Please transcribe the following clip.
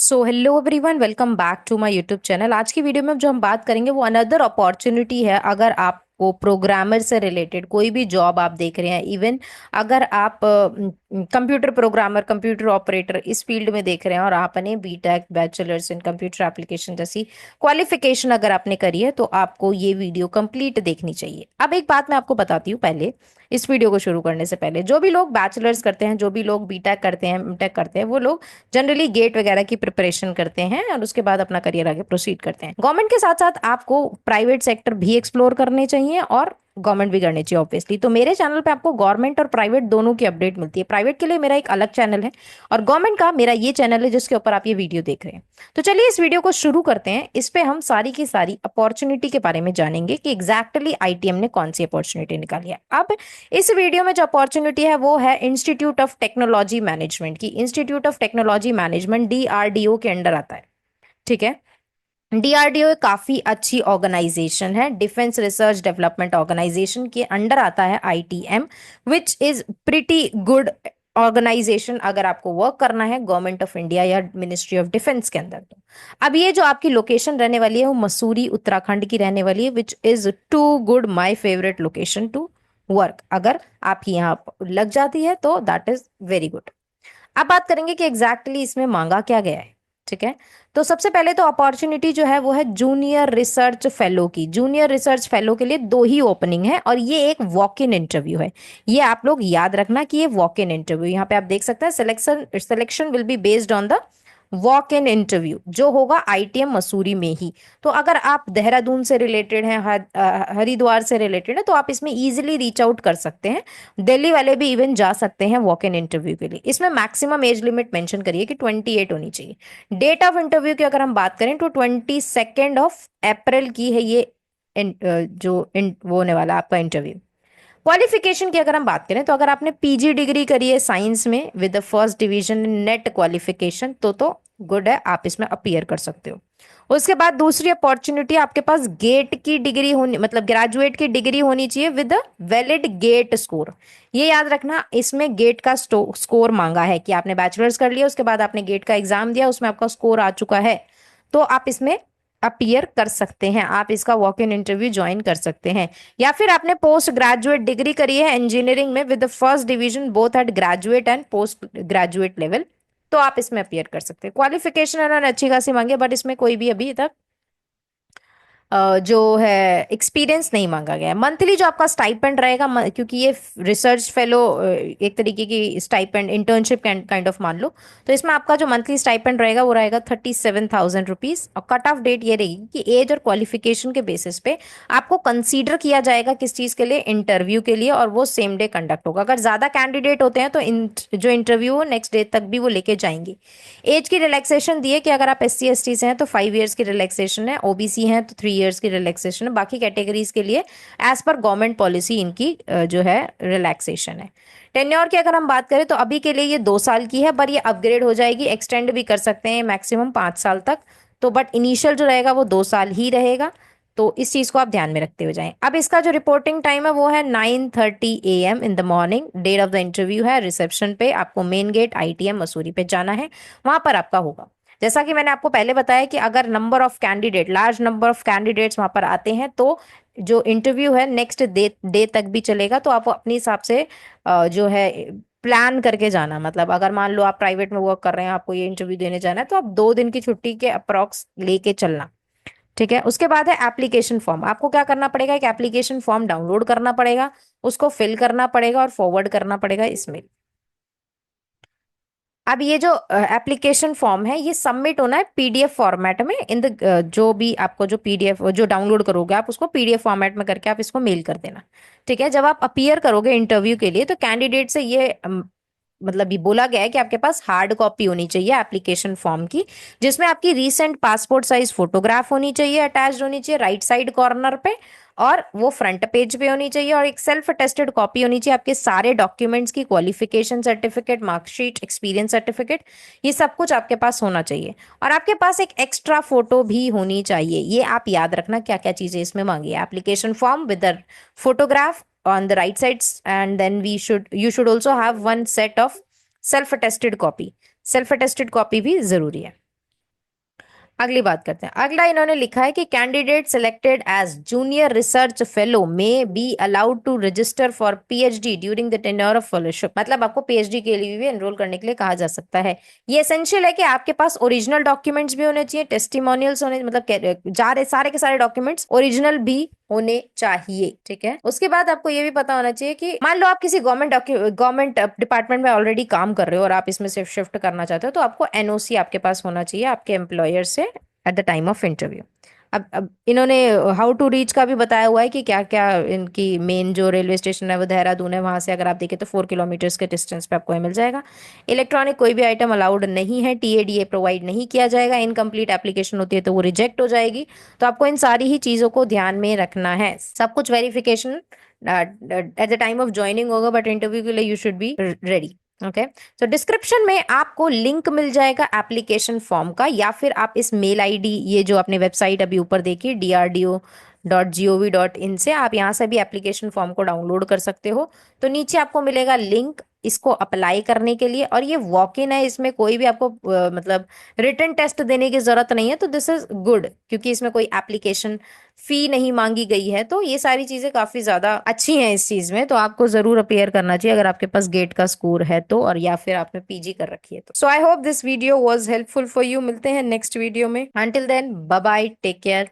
So hello everyone, welcome back to my YouTube channel. आज की video में जो हम बात करेंगे वो अनदर अपॉर्चुनिटी है। अगर आपको प्रोग्रामर से रिलेटेड कोई भी जॉब आप देख रहे हैं, इवन अगर आप कंप्यूटर प्रोग्रामर, कंप्यूटर ऑपरेटर इस फील्ड में देख रहे हैं और आपने BTech, bachelors in computer application जैसी क्वालिफिकेशन अगर आपने करी है, तो आपको ये वीडियो कंप्लीट देखनी चाहिए। अब एक बात मैं आपको बताती हूँ पहले, इस वीडियो को शुरू करने से पहले, जो भी लोग बैचलर्स करते हैं, जो भी लोग बीटेक करते हैं, एमटेक करते हैं, वो लोग जनरली गेट वगैरह की प्रिपरेशन करते हैं और उसके बाद अपना करियर आगे प्रोसीड करते हैं। गवर्नमेंट के साथ साथ आपको प्राइवेट सेक्टर भी एक्सप्लोर करने चाहिए और गवर्नमेंट भी करनी चाहिए ऑब्वियसली। तो मेरे चैनल पे आपको गवर्नमेंट और प्राइवेट दोनों की अपडेट मिलती है। प्राइवेट के लिए मेरा एक अलग चैनल है और गवर्नमेंट का मेरा ये चैनल है जिसके ऊपर आप ये वीडियो देख रहे हैं। तो चलिए इस वीडियो को शुरू करते हैं। इस पे हम सारी की सारी अपॉर्चुनिटी के बारे में जानेंगे कि एग्जैक्टली आईटीएम ने कौन सी अपॉर्चुनिटी निकाली है। अब इस वीडियो में जो अपॉर्चुनिटी है वो है इंस्टीट्यूट ऑफ टेक्नोलॉजी मैनेजमेंट की। Institute of technology management DRDO के अंडर आता है। ठीक है, डीआरडीओ काफी अच्छी ऑर्गेनाइजेशन है, डिफेंस रिसर्च डेवलपमेंट ऑर्गेनाइजेशन के अंडर आता है ITM, which is pretty good organisation अगर आपको वर्क करना है गवर्नमेंट ऑफ इंडिया या मिनिस्ट्री ऑफ डिफेंस के अंदर। तो अब ये जो आपकी लोकेशन रहने वाली है वो मसूरी उत्तराखंड की रहने वाली है, which is too good, my favourite location to work. अगर आपकी यहाँ लग जाती है तो दैट इज वेरी गुड। अब बात करेंगे कि एग्जैक्टली इसमें मांगा क्या गया है। ठीक है, तो सबसे पहले तो अपॉर्चुनिटी जो है वो है जूनियर रिसर्च फेलो की। जूनियर रिसर्च फेलो के लिए दो ही ओपनिंग है और ये एक वॉक इन इंटरव्यू है। ये आप लोग याद रखना कि ये वॉक इन इंटरव्यू, यहाँ पे आप देख सकते हैं selection will be based on the walk in interview जो होगा आईटीएम मसूरी में ही। तो अगर आप देहरादून से रिलेटेड हैं, हरिद्वार से रिलेटेड है, तो आप इसमें इजीली रीच आउट कर सकते हैं। दिल्ली वाले भी इवन जा सकते हैं वॉक इन इंटरव्यू के लिए। इसमें मैक्सिमम एज लिमिट मेंशन करिए कि 28 होनी चाहिए। डेट ऑफ इंटरव्यू की अगर हम बात करें तो 22 अप्रैल की है ये वो होने वाला आपका इंटरव्यू। क्वालिफिकेशन की अगर हम बात करें तो अगर आपने पीजी डिग्री करी है साइंस में with the first division in net qualification तो गुड है, आप इसमें अपीयर कर सकते हो। उसके बाद दूसरी अपॉर्चुनिटी, आपके पास गेट की डिग्री होनी, मतलब ग्रेजुएट की डिग्री होनी चाहिए विद वैलिड गेट स्कोर। ये याद रखना, इसमें गेट का स्कोर मांगा है कि आपने बैचलर्स कर लिया, उसके बाद आपने गेट का एग्जाम दिया, उसमें आपका स्कोर आ चुका है, तो आप इसमें अपीयर कर सकते हैं, आप इसका वॉक इन इंटरव्यू ज्वाइन कर सकते हैं। या फिर आपने पोस्ट ग्रेजुएट डिग्री करी है इंजीनियरिंग में with the first division both at graduate and post graduate level, तो आप इसमें अपीयर कर सकते हैं। क्वालिफिकेशन उन्होंने अच्छी खासी मांगी है, बट इसमें कोई भी अभी तक जो है एक्सपीरियंस नहीं मांगा गया है। मंथली जो आपका स्टाइपेंड रहेगा, क्योंकि ये रिसर्च फेलो एक तरीके की स्टाइपेंड इंटर्नशिप काइंड ऑफ मान लो, तो इसमें आपका जो मंथली स्टाइपेंड रहेगा वो रहेगा 37,000 रुपीज। और कट ऑफ डेट ये रहेगी कि एज और क्वालिफिकेशन के बेसिस पे आपको कंसीडर किया जाएगा किस चीज के लिए, इंटरव्यू के लिए, और वो सेम डे कंडक्ट होगा। अगर ज्यादा कैंडिडेट होते हैं तो जो इंटरव्यू हो नेक्स्ट डे तक भी वो लेके जाएंगे। एज की रिलैक्सेशन दी है कि अगर आप SC ST से हैं तो 5 इयर्स की रिलैक्सेशन है, OBC हैं तो 3 इयर्स की रिलैक्सेशन है। बाकी कैटेगरीज के लिए एज पर गवर्नमेंट पॉलिसी इनकी जो है रिलैक्सेशन है। टेन्योर की अगर हम बात करें तो अभी के लिए ये 2 साल की है, पर ये अपग्रेड हो जाएगी, एक्सटेंड भी कर सकते हैं मैक्सिमम 5 साल तक। तो बट इनिशियल जो रहेगा वो 2 साल ही रहेगा, तो इस चीज को आप ध्यान में रखते हुए जाएं। अब इसका जो रिपोर्टिंग टाइम है वो है 9:30 AM in the morning. Date of the interview है रिसेप्शन पे, आपको मेन गेट आईटीएम मसूरी पे जाना है, वहां पर आपका होगा। जैसा कि मैंने आपको पहले बताया कि अगर number of candidate, large number of candidates वहां पर आते हैं तो जो इंटरव्यू है नेक्स्ट डे तक भी चलेगा। तो आप अपने हिसाब से जो है प्लान करके जाना। मतलब अगर मान लो आप प्राइवेट में वर्क कर रहे हैं, आपको ये इंटरव्यू देने जाना है, तो आप 2 दिन की छुट्टी के अप्रॉक्स लेके चलना। ठीक है, उसके बाद है एप्लीकेशन फॉर्म। आपको क्या करना पड़ेगा, एक एप्लीकेशन फॉर्म डाउनलोड करना पड़ेगा, उसको फिल करना पड़ेगा और फॉरवर्ड करना पड़ेगा इसमें। अब ये जो एप्लीकेशन फॉर्म है ये सबमिट होना है PDF फॉर्मेट में, इन द जो भी आपको जो PDF जो डाउनलोड करोगे आप उसको PDF फॉर्मेट में करके आप इसको मेल कर देना। ठीक है, जब आप अपीयर करोगे इंटरव्यू के लिए तो कैंडिडेट से ये मतलब ये बोला गया है कि आपके पास हार्ड कॉपी होनी चाहिए एप्लीकेशन फॉर्म की, जिसमें आपकी रीसेंट पासपोर्ट साइज फोटोग्राफ होनी चाहिए, अटैच्ड होनी चाहिए राइट साइड कॉर्नर पे, और वो फ्रंट पेज पे होनी चाहिए, और एक सेल्फ अटेस्टेड कॉपी होनी चाहिए आपके सारे डॉक्यूमेंट्स की, qualification certificate, marksheet, experience certificate, ये सब कुछ आपके पास होना चाहिए। और आपके पास एक एक्स्ट्रा फोटो भी होनी चाहिए। ये आप याद रखना क्या क्या चीजें इसमें मांगी है। Application form with the photograph on the right sides, and then you should also have one set of self attested copy। self attested copy भी जरूरी है। अगली बात करते हैं। अगला इन्होंने लिखा है कि candidate selected as junior research fellow may be allowed to register for PhD during the tenure of fellowship. मतलब आपको पीएचडी के लिए भी एनरोल करने के लिए कहा जा सकता है। ये एसेंशियल है कि आपके पास ओरिजिनल डॉक्यूमेंट्स भी होने चाहिए, टेस्टिमोनियल्स होने, मतलब जा रहे सारे के सारे डॉक्यूमेंट्स ओरिजिनल भी होने चाहिए। ठीक है, उसके बाद आपको ये भी पता होना चाहिए कि मान लो आप किसी गवर्नमेंट डिपार्टमेंट में ऑलरेडी काम कर रहे हो और आप इसमें सिर्फ शिफ्ट करना चाहते हो, तो आपको एनओसी आपके पास होना चाहिए आपके एम्प्लॉयर से at the time of interview. अब इन्होंने हाउ टू रीच का भी बताया हुआ है कि क्या क्या इनकी मेन जो रेलवे स्टेशन है वो देहरादून है, वहां से अगर आप देखें तो 4 किलोमीटर्स के डिस्टेंस पे आपको ये मिल जाएगा। इलेक्ट्रॉनिक कोई भी आइटम अलाउड नहीं है, टीएडीए प्रोवाइड नहीं किया जाएगा, इनकम्प्लीट एप्लीकेशन होती है तो वो रिजेक्ट हो जाएगी। तो आपको इन सारी ही चीजों को ध्यान में रखना है। सब कुछ verification at the time of joining होगा, बट इंटरव्यू के लिए you should be ready. Okay, तो डिस्क्रिप्शन में आपको लिंक मिल जाएगा एप्लीकेशन फॉर्म का, या फिर आप इस मेल आईडी, ये जो आपने वेबसाइट अभी ऊपर देखी DRDO.gov.in से आप यहाँ से भी एप्लीकेशन फॉर्म को डाउनलोड कर सकते हो। तो नीचे आपको मिलेगा लिंक इसको अप्लाई करने के लिए, और ये वॉक इन है, इसमें कोई भी आपको मतलब रिटन टेस्ट देने की जरूरत नहीं है। तो दिस इज गुड, क्योंकि इसमें कोई एप्लीकेशन फी नहीं मांगी गई है। तो ये सारी चीजें काफी ज्यादा अच्छी हैं इस चीज में, तो आपको जरूर अपेयर करना चाहिए अगर आपके पास गेट का स्कोर है तो, और या फिर आपने पीजी कर रखी है तो। So I hope this video was helpful for you. मिलते हैं नेक्स्ट वीडियो में। Until then bye bye, take care.